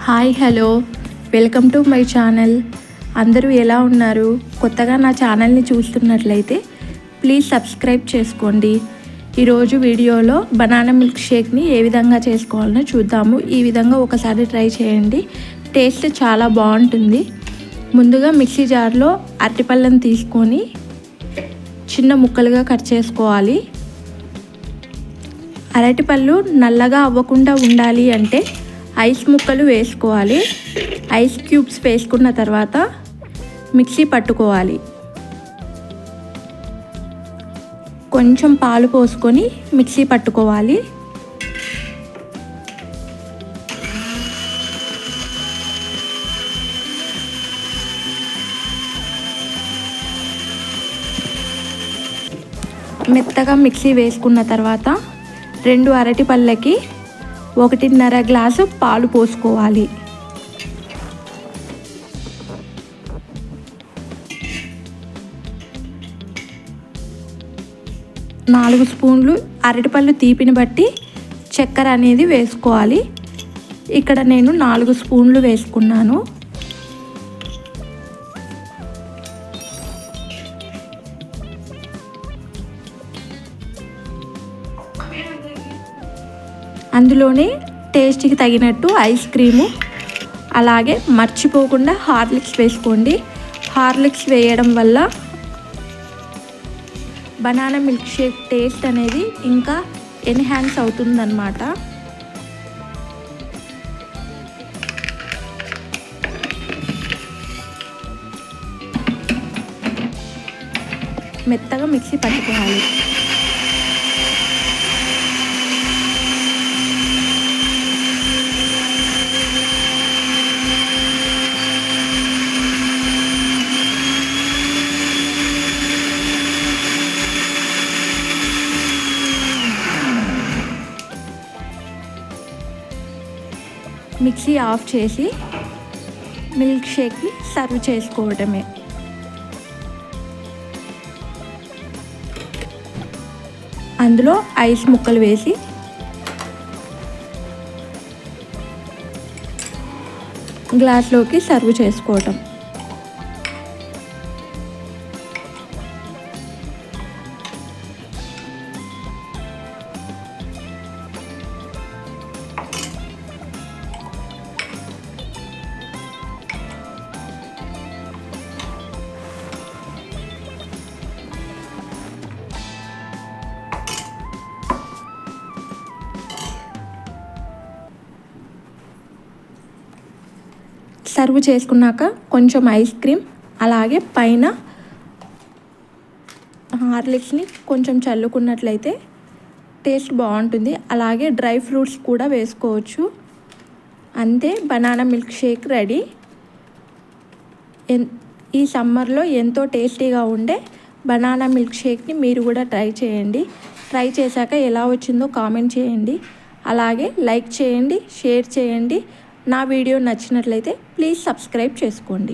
Hi hello welcome to my channel. అందరూ ఎలా ఉన్నారు? కొత్తగా నా ఛానల్ని చూస్తున్నట్లయితే ప్లీజ్ సబ్స్క్రైబ్ చేసుకోండి. ఈరోజు వీడియోలో బనానా మిల్క్ షేక్ని ఏ విధంగా చేసుకోవాలో చూద్దాము. ఈ విధంగా ఒకసారి ట్రై చేయండి, టేస్ట్ చాలా బాగుంటుంది. ముందుగా మిక్సీ జార్లో అరటిపళ్ళను తీసుకొని చిన్న ముక్కలుగా కట్ చేసుకోవాలి. అరటిపళ్ళు నల్లగా అవ్వకుండా ఉండాలి అంటే ఐస్ ముక్కలు వేసుకోవాలి. ఐస్ క్యూబ్స్ వేసుకున్న తర్వాత మిక్సీ పట్టుకోవాలి. కొంచెం పాలు పోసుకొని మిక్సీ పట్టుకోవాలి. మెత్తగా మిక్సీ వేసుకున్న తర్వాత 2 అరటిపళ్ళకి 1.5 గ్లాసు పాలు పోసుకోవాలి. నాలుగు స్పూన్లు అరటిపళ్ళు తీపిని బట్టి చక్కెర అనేది వేసుకోవాలి. ఇక్కడ నేను 4 స్పూన్లు వేసుకున్నాను. అందులోనే టేస్ట్కి తగినట్టు ఐస్ క్రీము, అలాగే మర్చిపోకుండా హార్లిక్స్ వేసుకోండి. హార్లిక్స్ వేయడం వల్ల బనానా మిల్క్ షేక్ టేస్ట్ అనేది ఇంకా ఎన్హాన్స్ అవుతుందన్నమాట. మెత్తగా మిక్సీ పట్టుకోవాలి. మిక్సీ ఆఫ్ చేసి మిల్క్ షేక్ని సర్వ్ చేసుకోవడమే. అందులో ఐస్ ముక్కలు వేసి గ్లాస్లోకి సర్వ్ చేసుకోవటం. సర్వ్ చేసుకున్నాక కొంచెం ఐస్ క్రీమ్, అలాగే పైన హార్లిక్స్ని కొంచెం చల్లుకున్నట్లయితే టేస్ట్ బాగుంటుంది. అలాగే డ్రై ఫ్రూట్స్ కూడా వేసుకోవచ్చు. అంతే, బనానా మిల్క్ షేక్ రెడీ. ఈ సమ్మర్లో ఎంతో టేస్టీగా ఉండే బనానా మిల్క్ షేక్ని మీరు కూడా ట్రై చేయండి. ట్రై చేశాక ఎలా వచ్చిందో కామెంట్ చేయండి. అలాగే లైక్ చేయండి, షేర్ చేయండి. నా వీడియో నచ్చినట్లయితే ప్లీజ్ సబ్స్క్రైబ్ చేసుకోండి.